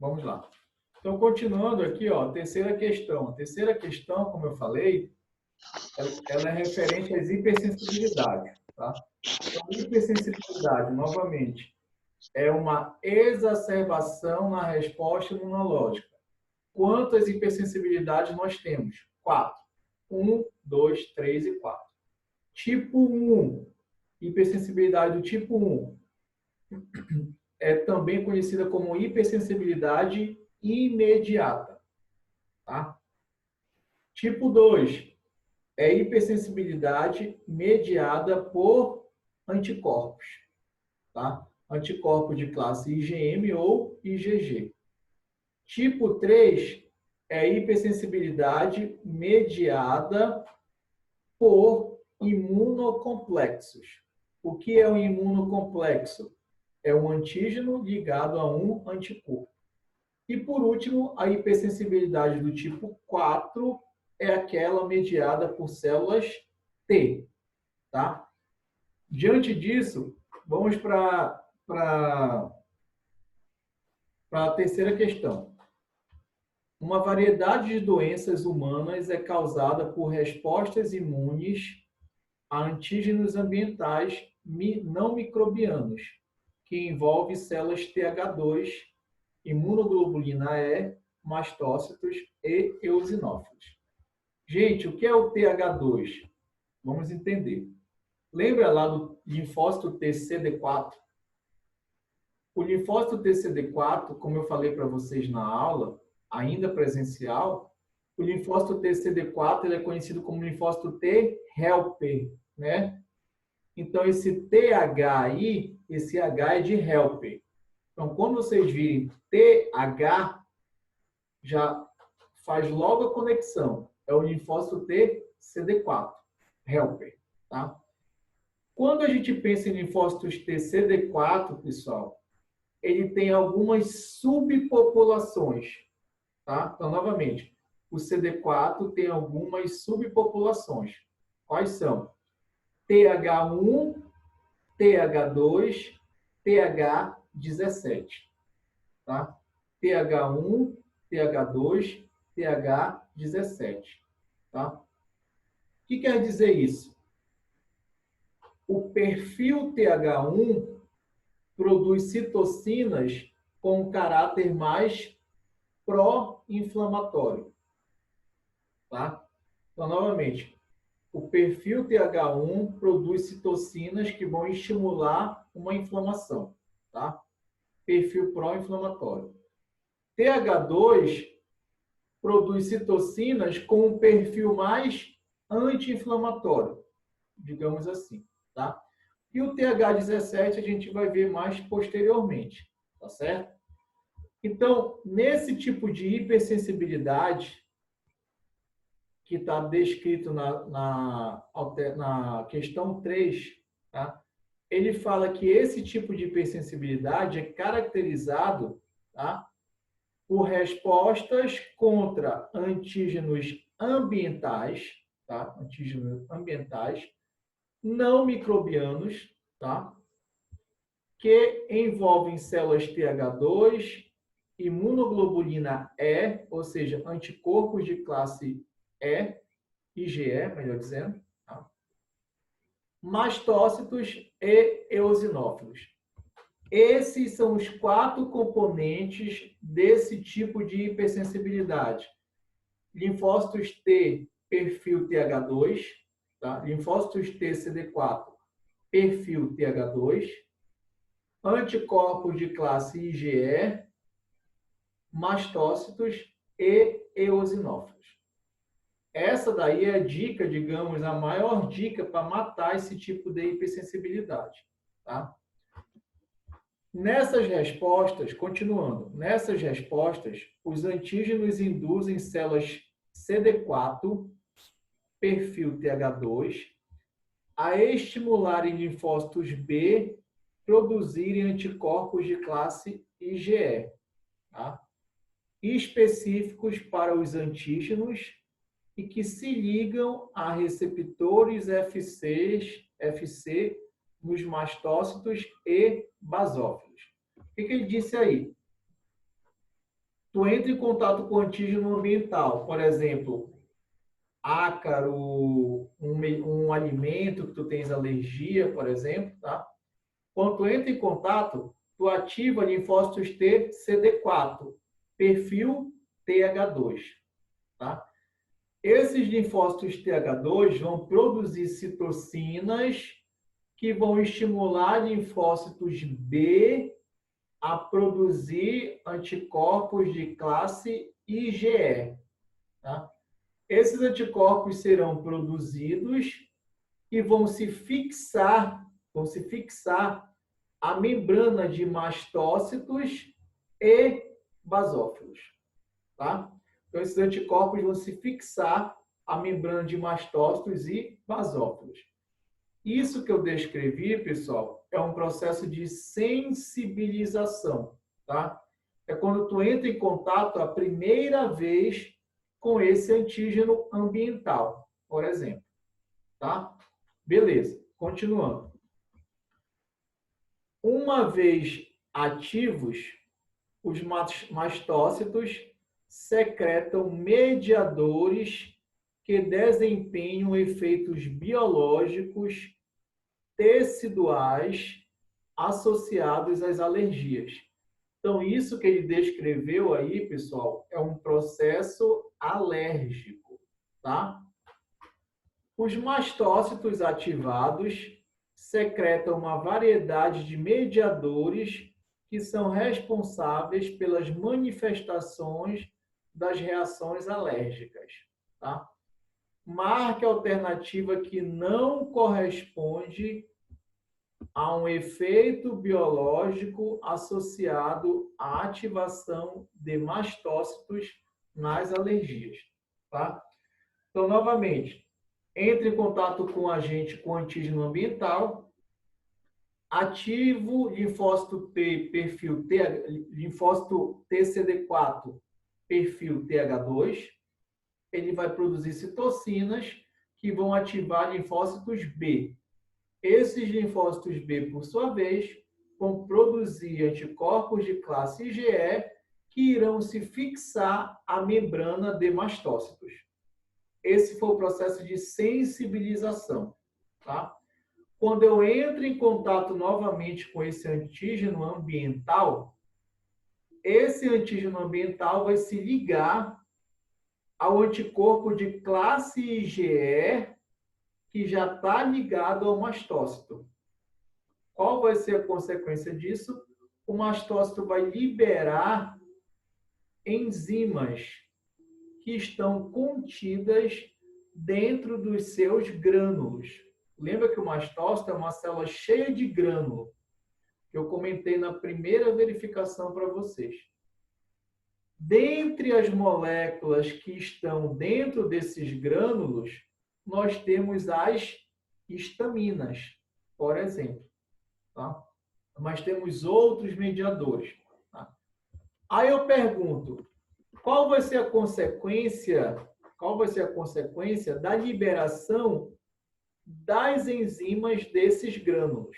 Vamos lá. Então, continuando aqui, ó, terceira questão. A terceira questão, como eu falei, ela é referente às hipersensibilidades, tá? Então, hipersensibilidade, novamente, é uma exacerbação na resposta imunológica. Quantas hipersensibilidades nós temos? 4. 1, 2, 3 e 4. Tipo 1, hipersensibilidade do tipo 1, é também conhecida como hipersensibilidade imediata. Tá? Tipo 2 é hipersensibilidade mediada por anticorpos. Tá? Anticorpos de classe IgM ou IgG. Tipo 3 é hipersensibilidade mediada por imunocomplexos. O que é um imunocomplexo? É um antígeno ligado a um anticorpo. E, por último, a hipersensibilidade do tipo 4 é aquela mediada por células T. Tá? Diante disso, vamos para a terceira questão. Uma variedade de doenças humanas é causada por respostas imunes a antígenos ambientais não microbianos, que envolve células TH2, imunoglobulina E, mastócitos e eosinófilos. Gente, o que é o TH2? Vamos entender. Lembra lá do linfócito TCD4? O linfócito TCD4, como eu falei para vocês na aula, ainda presencial, o linfócito TCD4 ele é conhecido como linfócito T helper, né? Então, esse TH aí, esse H é de helper. Então, quando vocês virem TH, já faz logo a conexão. É o linfócito T CD4, helper, tá? Quando a gente pensa em linfócitos T CD4, pessoal, ele tem algumas subpopulações, tá? Então, novamente, o CD4 tem algumas subpopulações. Quais são? TH1, TH2, TH17, tá? TH1, TH2, TH17, tá? O que quer dizer isso? O perfil TH1 produz citocinas com caráter mais pró-inflamatório, tá? Então, novamente, o perfil TH1 produz citocinas que vão estimular uma inflamação, tá? Perfil pró-inflamatório. TH2 produz citocinas com um perfil mais anti-inflamatório, digamos assim, tá? E o TH17 a gente vai ver mais posteriormente, tá certo? Então, nesse tipo de hipersensibilidade que está descrito na questão 3, tá? Ele fala que esse tipo de hipersensibilidade é caracterizado, tá, por respostas contra antígenos ambientais, tá? Antígenos ambientais não microbianos, tá? Que envolvem células TH2, imunoglobulina E, ou seja, anticorpos de classe E, IgE, melhor dizendo, tá? Mastócitos e eosinófilos. Esses são os 4 componentes desse tipo de hipersensibilidade. Linfócitos T, perfil TH2, tá? Linfócitos T CD4, perfil TH2, anticorpos de classe IgE, mastócitos e eosinófilos. Essa daí é a dica, digamos, a maior dica para matar esse tipo de hipersensibilidade, tá? Nessas respostas, continuando, nessas respostas, os antígenos induzem células CD4, perfil TH2, a estimularem linfócitos B produzirem anticorpos de classe IgE, tá? Específicos para os antígenos e que se ligam a receptores FC nos mastócitos e basófilos. O que ele disse aí? tu entra em contato com o antígeno ambiental, por exemplo, ácaro, um alimento que tu tens alergia, por exemplo, tá? Quando tu entra em contato, tu ativa linfócitos T CD4, perfil TH2, tá? Esses linfócitos TH2 vão produzir citocinas que vão estimular linfócitos B a produzir anticorpos de classe IgE, tá? Esses anticorpos serão produzidos e vão se fixar à membrana de mastócitos e basófilos, tá? Então, esses anticorpos vão se fixar à membrana de mastócitos e basófilos. Isso que eu descrevi, pessoal, é um processo de sensibilização, tá? É quando tu entra em contato a primeira vez com esse antígeno ambiental, por exemplo, tá? Beleza, continuando. Uma vez ativos, os mastócitos secretam mediadores que desempenham efeitos biológicos teciduais associados às alergias. Então, isso que ele descreveu aí, pessoal, é um processo alérgico, tá? Os mastócitos ativados secretam uma variedade de mediadores que são responsáveis pelas manifestações das reações alérgicas, tá? Marque a alternativa que não corresponde a um efeito biológico associado à ativação de mastócitos nas alergias, tá? Então, novamente, entre em contato com o agente com antígeno ambiental, ativo linfócito T, perfil T, linfócito TCD4, perfil TH2, ele vai produzir citocinas que vão ativar linfócitos B. Esses linfócitos B, por sua vez, vão produzir anticorpos de classe IgE que irão se fixar à membrana de mastócitos. Esse foi o processo de sensibilização, tá? Quando eu entro em contato novamente com esse antígeno ambiental, esse antígeno ambiental vai se ligar ao anticorpo de classe IgE que já está ligado ao mastócito. Qual vai ser a consequência disso? O mastócito vai liberar enzimas que estão contidas dentro dos seus grânulos. Lembra que o mastócito é uma célula cheia de grânulo, que eu comentei na primeira verificação para vocês. Dentre as moléculas que estão dentro desses grânulos, nós temos as histaminas, por exemplo. Tá? Mas temos outros mediadores. Tá? Aí eu pergunto, qual vai ser a consequência da liberação das enzimas desses grânulos,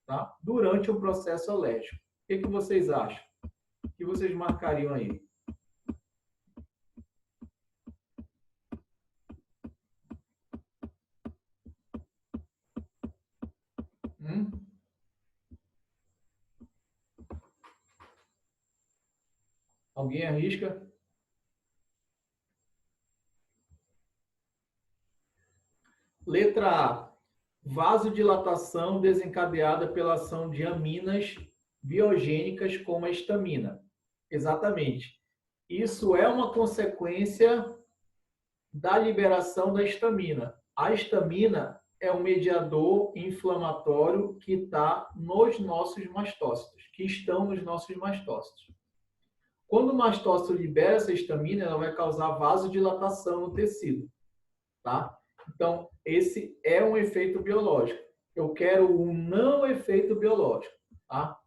tá? Durante o processo alérgico? O que vocês acham? O que vocês marcariam aí? Alguém arrisca? Letra A. Vasodilatação desencadeada pela ação de aminas biogênicas como a histamina. Exatamente. Isso é uma consequência da liberação da histamina. A histamina é um mediador inflamatório que está nos nossos mastócitos, que estão nos nossos mastócitos. Quando o mastócito libera essa histamina, ela vai causar vasodilatação no tecido, tá? Então, esse é um efeito biológico. Eu quero um não efeito biológico, tá?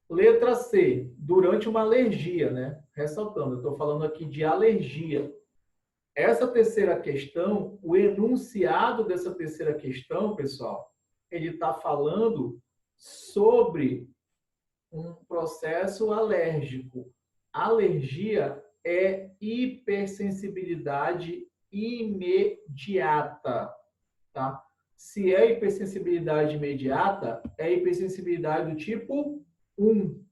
Letra C, durante uma alergia, né? Ressaltando, eu estou falando aqui de alergia. Essa terceira questão, o enunciado dessa terceira questão, pessoal, ele está falando sobre um processo alérgico. alergia é hipersensibilidade imediata, tá? Se é hipersensibilidade imediata, é hipersensibilidade do tipo 1,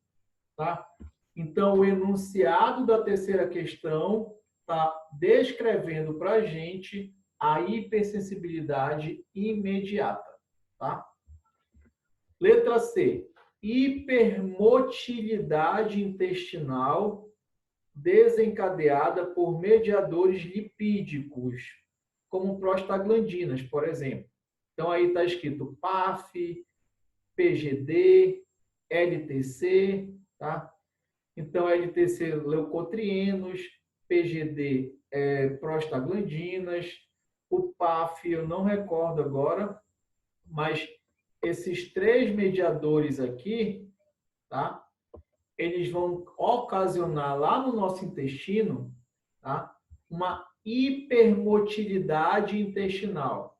tá? Então, o enunciado da terceira questão está descrevendo para a gente a hipersensibilidade imediata, tá? Letra C. Hipermotilidade intestinal desencadeada por mediadores lipídicos, como prostaglandinas, por exemplo. Então, aí está escrito PAF, PGD, LTC, tá? Então, LTC, leucotrienos, PGD, prostaglandinas, o PAF, eu não recordo agora, mas esses três mediadores aqui, tá? Eles vão ocasionar lá no nosso intestino, tá? Uma hipermotilidade intestinal.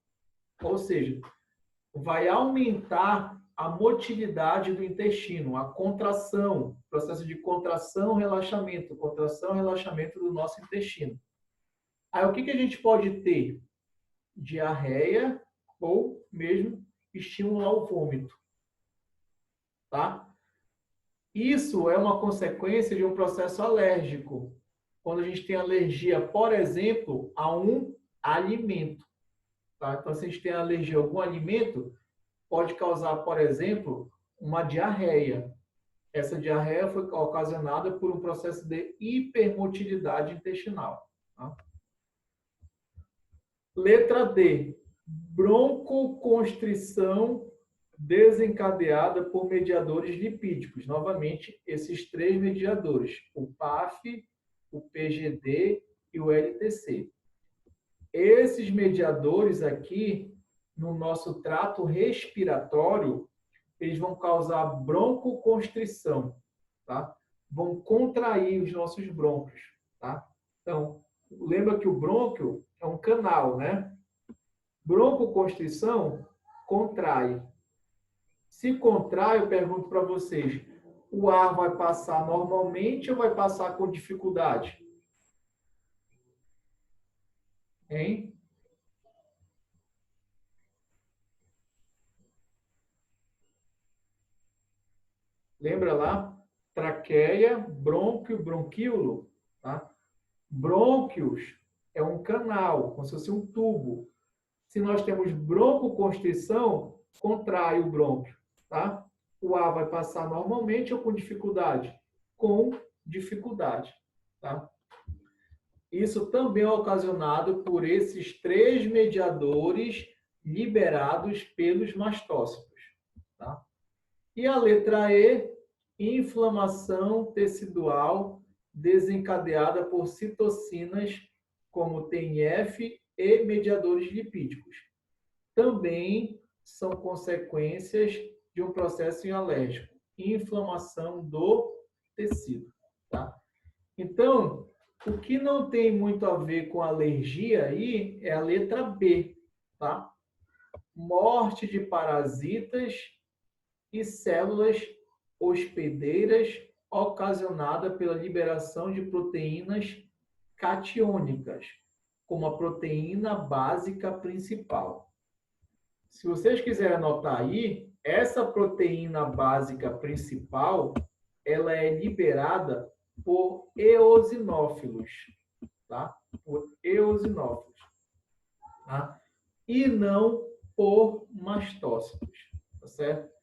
Ou seja, vai aumentar a motilidade do intestino, a contração, processo de contração, relaxamento do nosso intestino. Aí o que a gente pode ter? Diarreia ou mesmo estímulo ao vômito, tá? Isso é uma consequência de um processo alérgico. Quando a gente tem alergia, por exemplo, a um alimento. Tá? Então, se a gente tem alergia a algum alimento, pode causar, por exemplo, uma diarreia. Essa diarreia foi ocasionada por um processo de hipermotilidade intestinal. Tá? Letra D. Broncoconstrição desencadeada por mediadores lipídicos. Novamente, esses três mediadores, o PAF, o PGD e o LTC. Esses mediadores aqui, no nosso trato respiratório, eles vão causar broncoconstrição, tá? Vão contrair os nossos brônquios, tá? Então, lembra que o brônquio é um canal, né? Broncoconstrição contrai. Se contrai, eu pergunto para vocês, o ar vai passar normalmente ou vai passar com dificuldade? Hein? Lembra lá? Traqueia, brônquio, bronquíolo, tá? Brônquios é um canal, como se fosse um tubo. Se nós temos broncoconstrição, contrai o brônquio, tá? O ar vai passar normalmente ou com dificuldade? Com dificuldade, tá? Isso também é ocasionado por esses três mediadores liberados pelos mastócitos, tá? E a letra E, inflamação tecidual desencadeada por citocinas como TNF e mediadores lipídicos. Também são consequências de um processo alérgico, inflamação do tecido, tá? Então, o que não tem muito a ver com alergia aí é a letra B, tá? Morte de parasitas e células hospedeiras ocasionada pela liberação de proteínas catiônicas, como a proteína básica principal. Se vocês quiserem anotar aí, essa proteína básica principal, ela é liberada por eosinófilos, tá? Por eosinófilos, tá? E não por mastócitos, tá certo?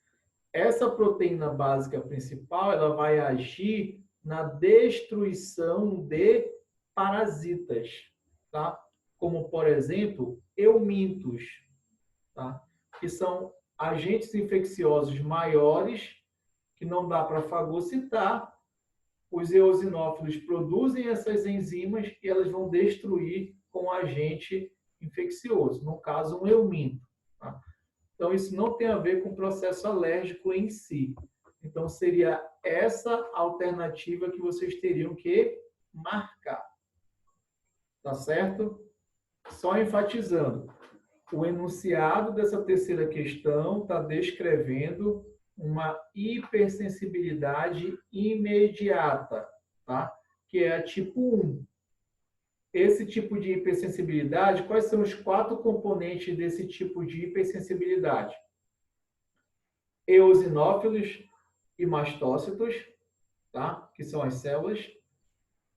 Essa proteína básica principal, ela vai agir na destruição de parasitas, tá? Como, por exemplo, eumintos, tá? Que são agentes infecciosos maiores que não dá para fagocitar. Os eosinófilos produzem essas enzimas e elas vão destruir com agente infeccioso, no caso, um euminto. Tá? Então, isso não tem a ver com o processo alérgico em si. Então, seria essa alternativa que vocês teriam que marcar. Tá certo? Só enfatizando, o enunciado dessa terceira questão está descrevendo uma hipersensibilidade imediata, tá? Que é a tipo 1. Esse tipo de hipersensibilidade, quais são os 4 componentes desse tipo de hipersensibilidade? Eosinófilos e mastócitos, tá? Que são as células,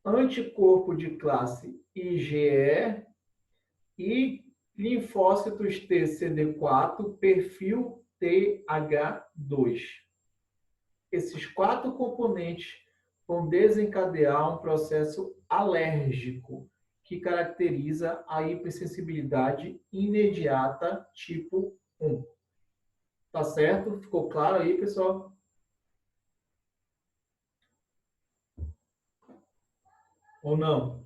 anticorpo de classe IgE e linfócitos TCD4, perfil TH2. Esses 4 componentes vão desencadear um processo alérgico que caracteriza a hipersensibilidade imediata tipo 1. Tá certo? Ficou claro aí, pessoal? Ou não?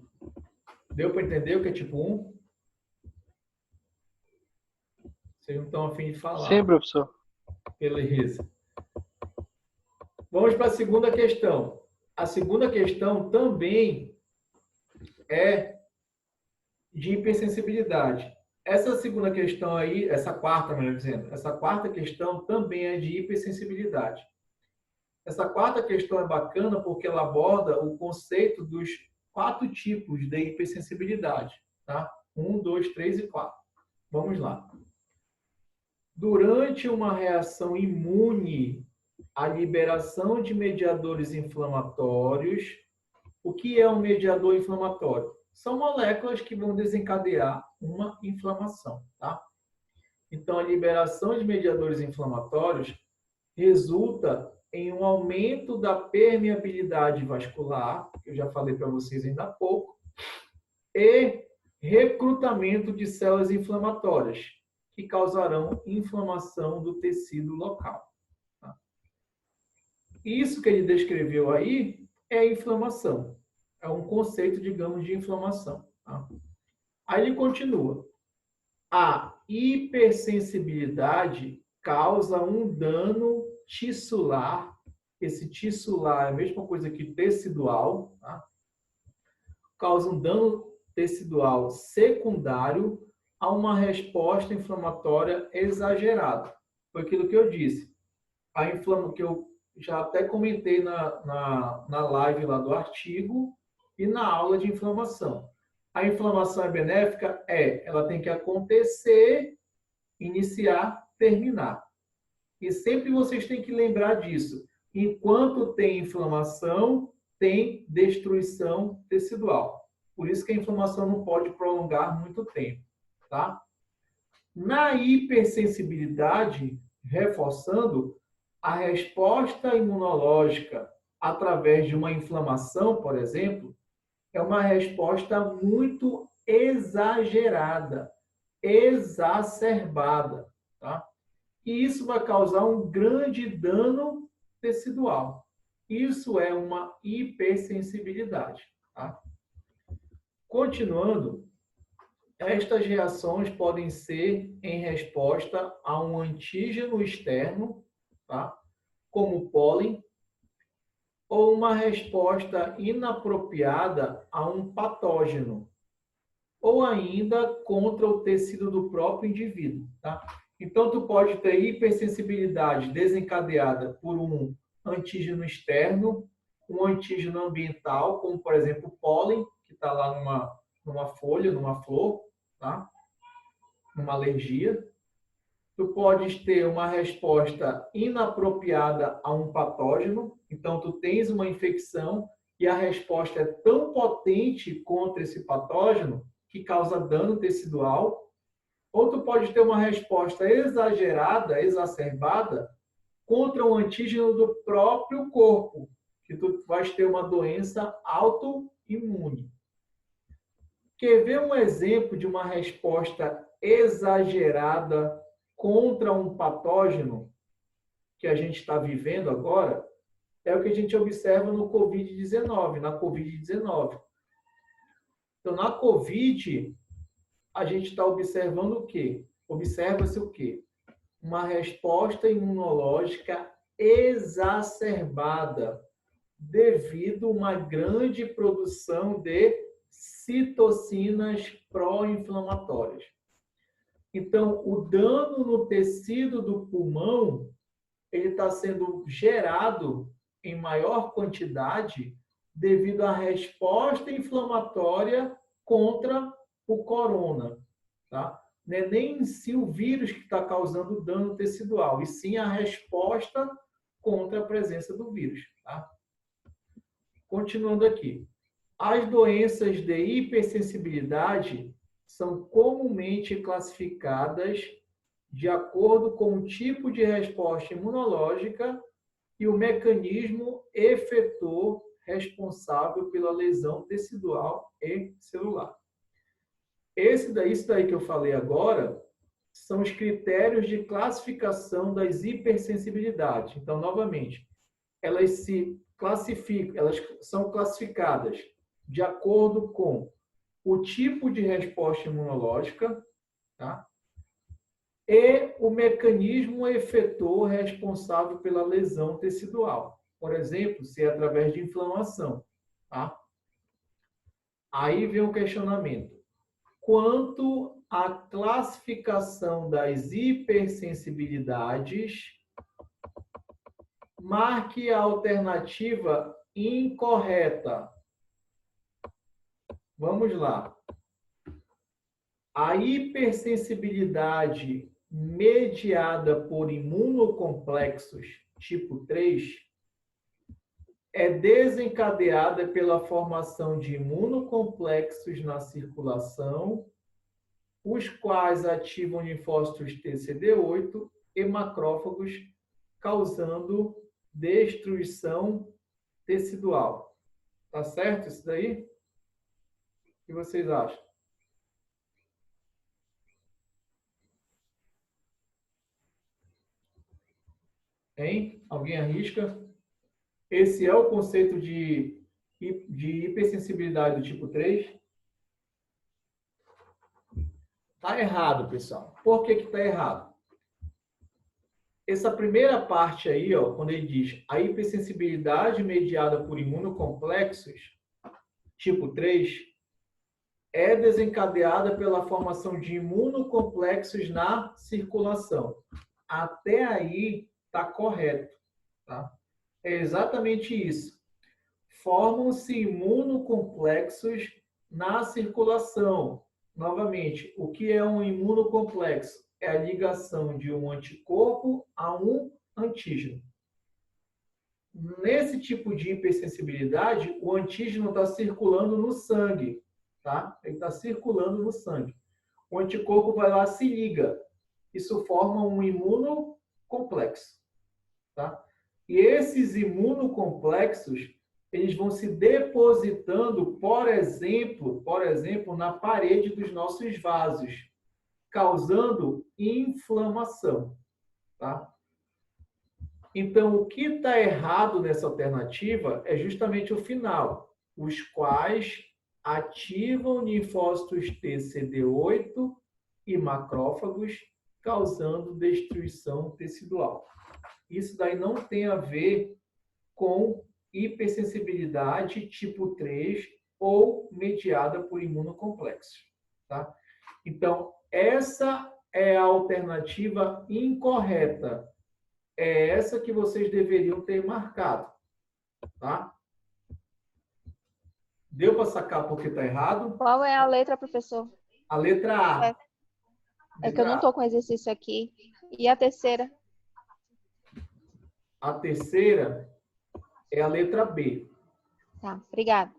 Deu para entender o que é tipo 1? Vocês não estão a fim de Sim, falar. professor. Beleza. Vamos para a segunda questão. A segunda questão também é de hipersensibilidade. Essa segunda questão aí, essa quarta, melhor dizendo, essa quarta questão também é de hipersensibilidade. Essa quarta questão é bacana porque ela aborda o conceito dos 4 tipos de hipersensibilidade, tá? 1, 2, 3 e 4. Vamos lá. Durante uma reação imune à liberação de mediadores inflamatórios, o que é um mediador inflamatório? São moléculas que vão desencadear uma inflamação, tá? Então, a liberação de mediadores inflamatórios resulta em um aumento da permeabilidade vascular, que eu já falei para vocês ainda há pouco, e recrutamento de células inflamatórias, que causarão inflamação do tecido local. Tá? Isso que ele descreveu aí é inflamação. É um conceito, digamos, de inflamação. Tá? Aí ele continua. A hipersensibilidade causa um dano tissular. Esse tissular é a mesma coisa que tecidual. Tá? Causa um dano tecidual secundário a uma resposta inflamatória exagerada. Foi aquilo que eu disse. A inflamação que eu já até comentei na live lá do artigo e na aula de inflamação. A inflamação é benéfica? É. Ela tem que acontecer, iniciar, terminar. E sempre vocês têm que lembrar disso. Enquanto tem inflamação, tem destruição tecidual. Por isso que a inflamação não pode prolongar muito tempo, tá? Na hipersensibilidade, reforçando, a resposta imunológica através de uma inflamação, por exemplo, é uma resposta muito exagerada, exacerbada, tá? E isso vai causar um grande dano tecidual. Isso é uma hipersensibilidade, tá? Continuando, estas reações podem ser em resposta a um antígeno externo, tá? Como pólen, ou uma resposta inapropriada a um patógeno, ou ainda contra o tecido do próprio indivíduo, tá? Então, tu pode ter hipersensibilidade desencadeada por um antígeno externo, um antígeno ambiental, como, por exemplo, o pólen, que está lá numa folha, numa flor, tá? Numa alergia. Tu podes ter uma resposta inapropriada a um patógeno, então tu tens uma infecção e a resposta é tão potente contra esse patógeno que causa dano tecidual, ou tu pode ter uma resposta exagerada, exacerbada, contra um antígeno do próprio corpo, que tu vais ter uma doença autoimune. Quer ver um exemplo de uma resposta exagerada contra um patógeno que a gente está vivendo agora? É o que a gente observa no Covid-19, na Covid-19. Então, na Covid, a gente está observando o quê? Observa-se o quê? Uma resposta imunológica exacerbada devido a uma grande produção de citocinas pró-inflamatórias. Então, o dano no tecido do pulmão ele está sendo gerado em maior quantidade devido à resposta inflamatória contra o corona, tá? Não é nem em si o vírus que está causando dano tecidual, e sim a resposta contra a presença do vírus, tá? Continuando aqui. As doenças de hipersensibilidade são comumente classificadas de acordo com o tipo de resposta imunológica e o mecanismo efetor responsável pela lesão tecidual e celular. Isso daí que eu falei agora são os critérios de classificação das hipersensibilidades. Então, novamente, elas se classificam, elas são classificadas de acordo com o tipo de resposta imunológica, tá? E o mecanismo efetor responsável pela lesão tecidual. Por exemplo, se é através de inflamação, tá? Aí vem o questionamento. Quanto à classificação das hipersensibilidades, marque a alternativa incorreta. Vamos lá. A hipersensibilidade mediada por imunocomplexos tipo 3 é desencadeada pela formação de imunocomplexos na circulação, os quais ativam linfócitos TCD8 e macrófagos, causando destruição tecidual. Tá certo isso daí? O que vocês acham? Hein? Alguém arrisca? Esse é o conceito de hipersensibilidade do tipo 3? Está errado, pessoal. Por que está errado? Essa primeira parte aí, ó, quando ele diz a hipersensibilidade mediada por imunocomplexos, tipo 3, é desencadeada pela formação de imunocomplexos na circulação. Até aí está correto, tá? É exatamente isso. Formam-se imunocomplexos na circulação. Novamente, o que é um imunocomplexo? É a ligação de um anticorpo a um antígeno. Nesse tipo de hipersensibilidade, o antígeno está circulando no sangue, tá? Ele está circulando no sangue. O anticorpo vai lá, se liga. Isso forma um imunocomplexo, tá? E esses imunocomplexos, eles vão se depositando, por exemplo, na parede dos nossos vasos, causando inflamação, tá? Então, o que está errado nessa alternativa é justamente o final, os quais ativam linfócitos TCD8 e macrófagos, causando destruição tecidual. Isso daí não tem a ver com hipersensibilidade tipo 3 ou mediada por imunocomplexos, tá? Então, essa é a alternativa incorreta. É essa que vocês deveriam ter marcado, tá? Deu para sacar porque está errado? Qual é a letra, professor? A letra A. É que eu não estou com exercício aqui. E a terceira? A terceira é a letra B. Tá, obrigada.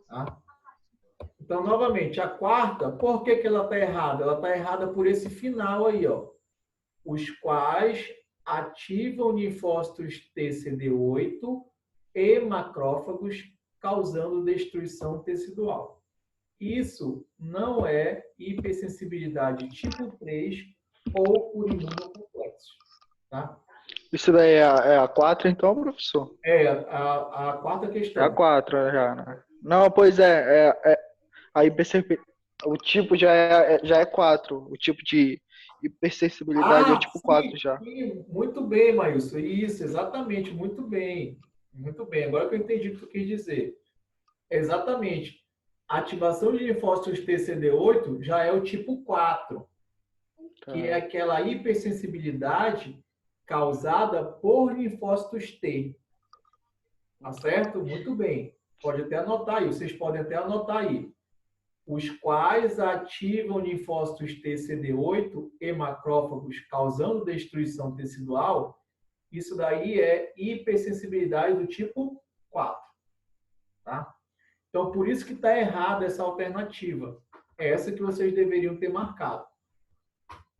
Tá? Então, novamente, a quarta, por que ela está errada? Ela está errada por esse final aí, ó. Os quais ativam linfócitos TCD8 e macrófagos, causando destruição tecidual. Isso não é hipersensibilidade tipo 3 ou por imunocomplexos, tá? Isso daí é a 4, então, professor? É a quarta questão. É a 4 já, né? Não, pois a o tipo já é 4. O tipo de hipersensibilidade é o tipo sim, 4 já. Sim. Muito bem, Maílson. Isso, exatamente. Muito bem. Muito bem. Agora que eu entendi o que tu quis dizer. Exatamente. A ativação de linfócitos TCD8 já é o tipo 4, que é aquela hipersensibilidade causada por linfócitos T. Tá certo? Muito bem. Pode até anotar aí, vocês podem até anotar aí. Os quais ativam linfócitos TCD8 e macrófagos, causando destruição tecidual, isso daí é hipersensibilidade do tipo 4. Tá? Então, por isso que está errada essa alternativa. É essa que vocês deveriam ter marcado.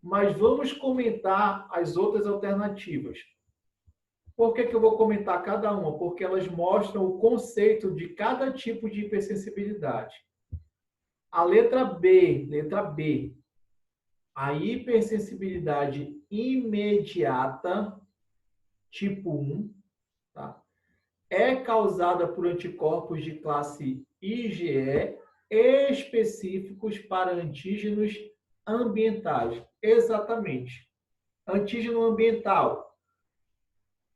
Mas vamos comentar as outras alternativas. Por que eu vou comentar cada uma? Porque elas mostram o conceito de cada tipo de hipersensibilidade. A letra B, a hipersensibilidade imediata, tipo 1, tá? É causada por anticorpos de classe IgE específicos para antígenos ambientais. Exatamente. Antígeno ambiental,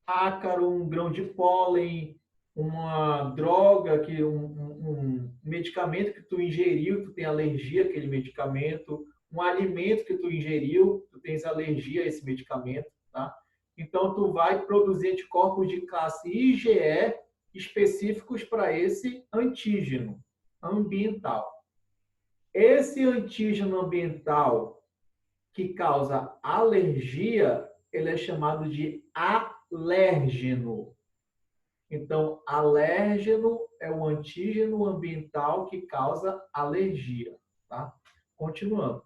ácaro, um grão de pólen, uma droga, um medicamento que tu ingeriu, tu tem alergia àquele medicamento, um alimento que tu ingeriu, tu tens alergia a esse medicamento, tá? Então, tu vai produzir anticorpos de classe IgE específicos para esse antígeno ambiental. Esse antígeno ambiental que causa alergia, ele é chamado de alérgeno. Então, alérgeno é o antígeno ambiental que causa alergia, tá? Continuando.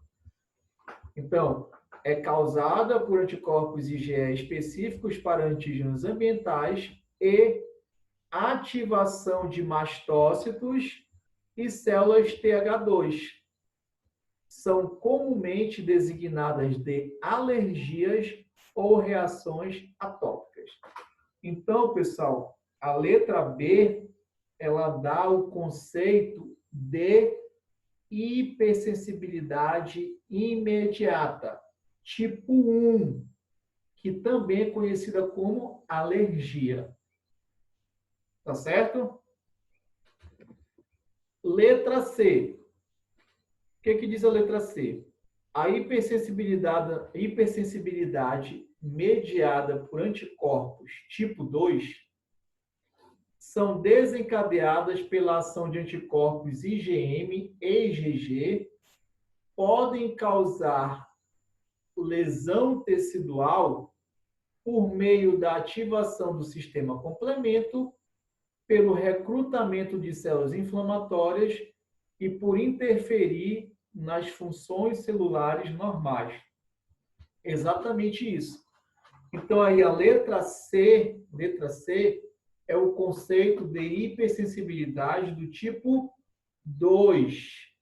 Então, é causada por anticorpos IgE específicos para antígenos ambientais e ativação de mastócitos e células TH2. São comumente designadas de alergias ou reações atópicas. Então, pessoal, a letra B, ela dá o conceito de hipersensibilidade imediata, tipo 1, que também é conhecida como alergia. Tá certo? Letra C. O que diz a letra C? A hipersensibilidade mediada por anticorpos tipo 2 são desencadeadas pela ação de anticorpos IgM e IgG, podem causar lesão tecidual por meio da ativação do sistema complemento, pelo recrutamento de células inflamatórias e por interferir nas funções celulares normais. Exatamente isso. Então, aí a letra C é o conceito de hipersensibilidade do tipo 2,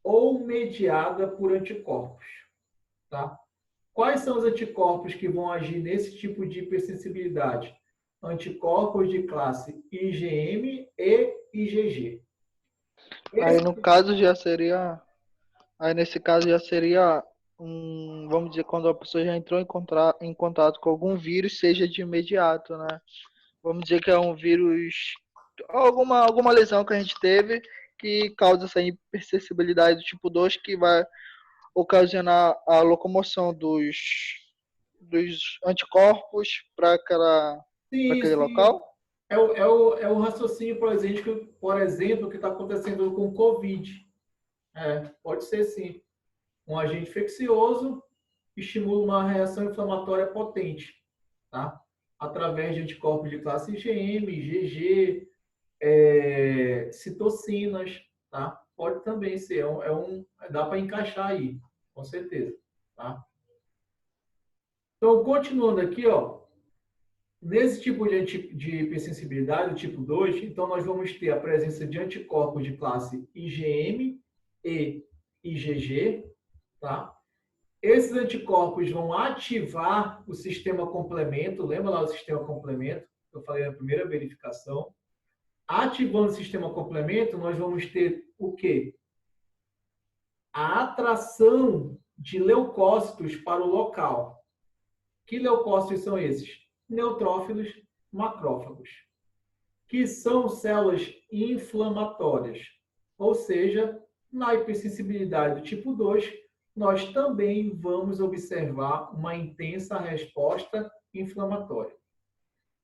ou mediada por anticorpos. Tá? Quais são os anticorpos que vão agir nesse tipo de hipersensibilidade? Anticorpos de classe IgM e IgG. Aí no caso já seria. Aí nesse caso já seria vamos dizer, quando a pessoa já entrou em contato com algum vírus, seja de imediato, né? Vamos dizer que é um vírus, alguma lesão que a gente teve que causa essa hipersensibilidade do tipo 2 que vai ocasionar a locomoção dos anticorpos para aquele local? É o raciocínio, por exemplo, que está acontecendo com o Covid. Pode ser sim. Um agente infeccioso estimula uma reação inflamatória potente, tá? Através de anticorpos de classe IgM, IgG, citocinas, tá? Pode também ser, dá para encaixar aí, com certeza, tá? Então, continuando aqui, ó, nesse tipo de hipersensibilidade, o tipo 2, então nós vamos ter a presença de anticorpos de classe IgM e IgG, tá? Esses anticorpos vão ativar o sistema complemento, lembra lá do sistema complemento, que eu falei na primeira verificação. Ativando o sistema complemento, nós vamos ter o quê? A atração de leucócitos para o local. Que leucócitos são esses? Neutrófilos, macrófagos, que são células inflamatórias. Ou seja, na hipersensibilidade do tipo 2, nós também vamos observar uma intensa resposta inflamatória.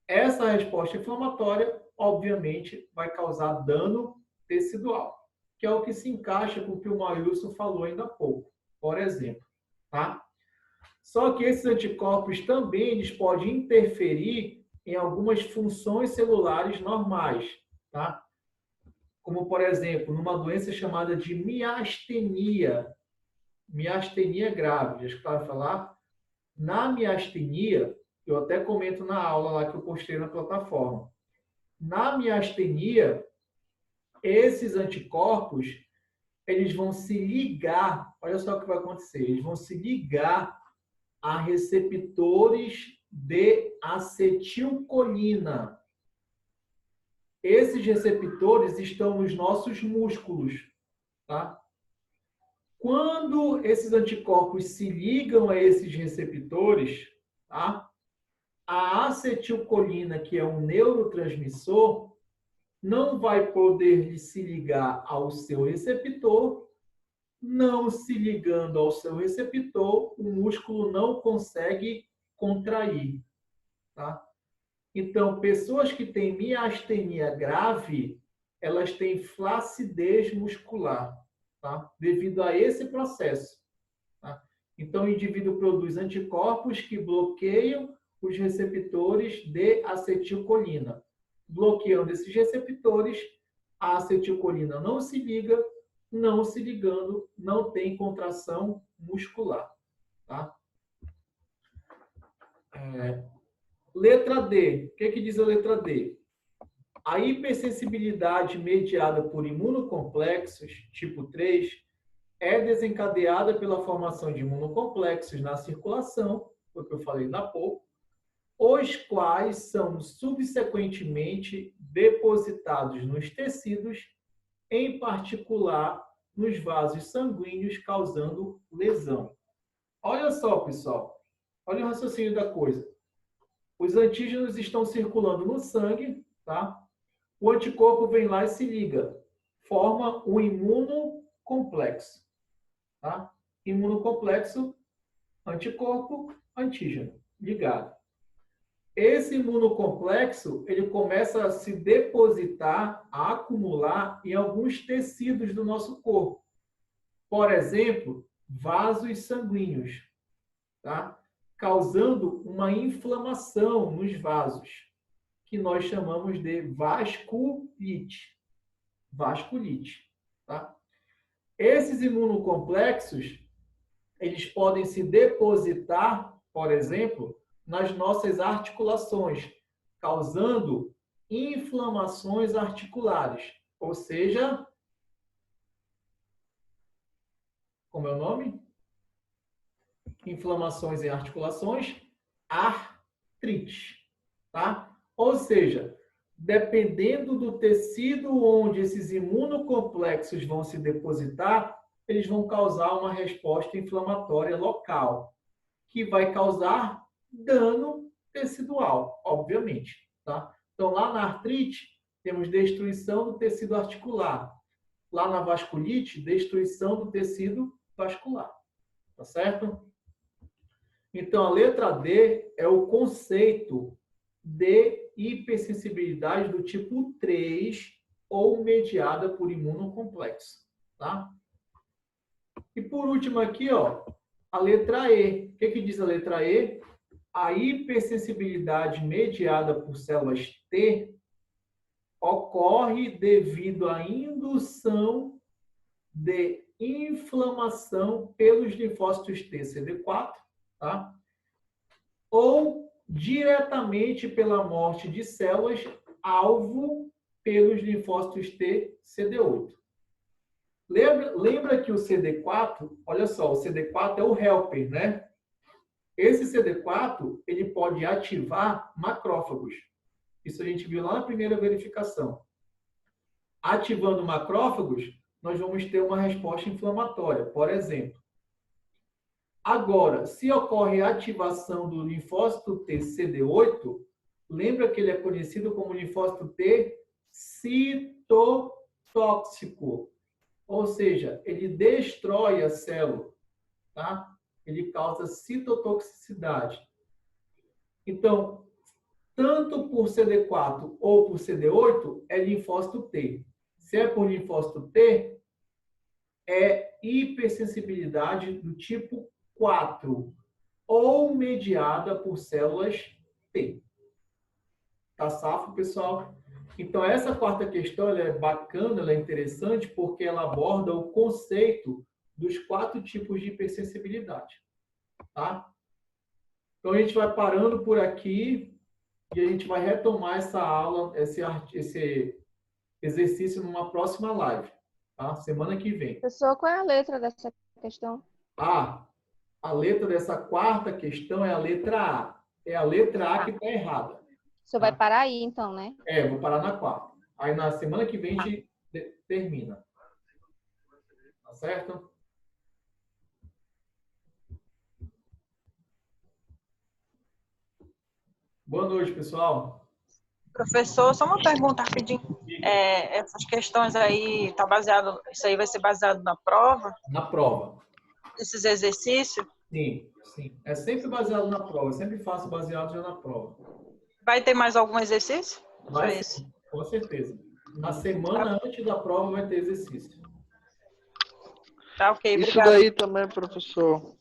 Essa resposta inflamatória obviamente, vai causar dano tecidual, que é o que se encaixa com o que o Maílson falou ainda há pouco, por exemplo. Tá? Só que esses anticorpos também eles podem interferir em algumas funções celulares normais, tá? Como, por exemplo, numa doença chamada de miastenia grave. Já escutaram falar? Na miastenia, eu até comento na aula lá que eu postei na plataforma. Na miastenia, esses anticorpos, eles vão se ligar, olha só o que vai acontecer, eles vão se ligar a receptores de acetilcolina. Esses receptores estão nos nossos músculos, tá? Quando esses anticorpos se ligam a esses receptores, tá? A acetilcolina, que é um neurotransmissor, não vai poder se ligar ao seu receptor. Não se ligando ao seu receptor, o músculo não consegue contrair. Tá? Então, pessoas que têm miastenia grave, elas têm flacidez muscular, tá? Devido a esse processo. Tá? Então, o indivíduo produz anticorpos que bloqueiam os receptores de acetilcolina. Bloqueando esses receptores, a acetilcolina não se liga, não se ligando, não tem contração muscular. Tá? Letra D. O que diz a letra D? A hipersensibilidade mediada por imunocomplexos, tipo 3, é desencadeada pela formação de imunocomplexos na circulação, foi o que eu falei ainda há pouco, os quais são subsequentemente depositados nos tecidos, em particular nos vasos sanguíneos, causando lesão. Olha só, pessoal. Olha o raciocínio da coisa. Os antígenos estão circulando no sangue, tá? O anticorpo vem lá e se liga. Forma um imunocomplexo. Tá? Imunocomplexo, anticorpo, antígeno. Ligado. Esse imunocomplexo, ele começa a se depositar, a acumular em alguns tecidos do nosso corpo. Por exemplo, vasos sanguíneos, tá? Causando uma inflamação nos vasos, que nós chamamos de vasculite. Vasculite, tá? Esses imunocomplexos, eles podem se depositar, por exemplo, nas nossas articulações, causando inflamações articulares. Ou seja, como é o nome? Inflamações em articulações, artrite. Tá? Ou seja, dependendo do tecido onde esses imunocomplexos vão se depositar, eles vão causar uma resposta inflamatória local, que vai causar dano tecidual, obviamente. Tá? Então, lá na artrite, temos destruição do tecido articular. Lá na vasculite, destruição do tecido vascular. Tá certo? Então, a letra D é o conceito de hipersensibilidade do tipo 3 ou mediada por imunocomplexo. Tá? E por último aqui, ó, a letra E. O que diz a letra E? A hipersensibilidade mediada por células T ocorre devido à indução de inflamação pelos linfócitos T CD4, tá? Ou diretamente pela morte de células alvo pelos linfócitos T CD8. Lembra que o CD4, olha só, o CD4 é o helper, né? Esse CD4, ele pode ativar macrófagos. Isso a gente viu lá na primeira verificação. Ativando macrófagos, nós vamos ter uma resposta inflamatória, por exemplo. Agora, se ocorre a ativação do linfócito T CD8, lembra que ele é conhecido como linfócito T citotóxico. Ou seja, ele destrói a célula, tá? Ele causa citotoxicidade. Então, tanto por CD4 ou por CD8, é linfócito T. Se é por linfócito T, é hipersensibilidade do tipo 4 ou mediada por células T. Tá safo, pessoal? Então, essa quarta questão ela é bacana, ela é interessante, porque ela aborda o conceito dos 4 tipos de hipersensibilidade. Tá? Então, a gente vai parando por aqui e a gente vai retomar essa aula, esse exercício numa próxima live, tá? Semana que vem. Professor, qual é a letra dessa questão? A letra dessa quarta questão é a letra A. É a letra A que está errada. O senhor vai parar aí, então, né? Vou parar na quarta. Aí na semana que vem a gente termina. Tá certo? Boa noite, pessoal. Professor, só uma pergunta rapidinho. Essas questões aí, isso aí vai ser baseado na prova? Na prova. Esses exercícios? Sim, sim. É sempre baseado na prova. Eu sempre faço baseado já na prova. Vai ter mais algum exercício? Vai sim, com certeza. Na semana antes da prova vai ter exercício. Tá, ok. Isso Obrigada. daí também, professor.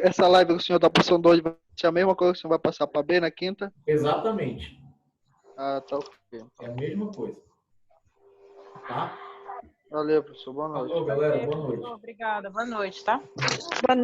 Essa live que o senhor está passando hoje vai ser a mesma coisa que o senhor vai passar para B na quinta? Exatamente. Ah, tá ok. É a mesma coisa. Tá? Valeu, professor. Boa noite. Falou, galera. Boa noite. Obrigada. Boa noite, tá? Boa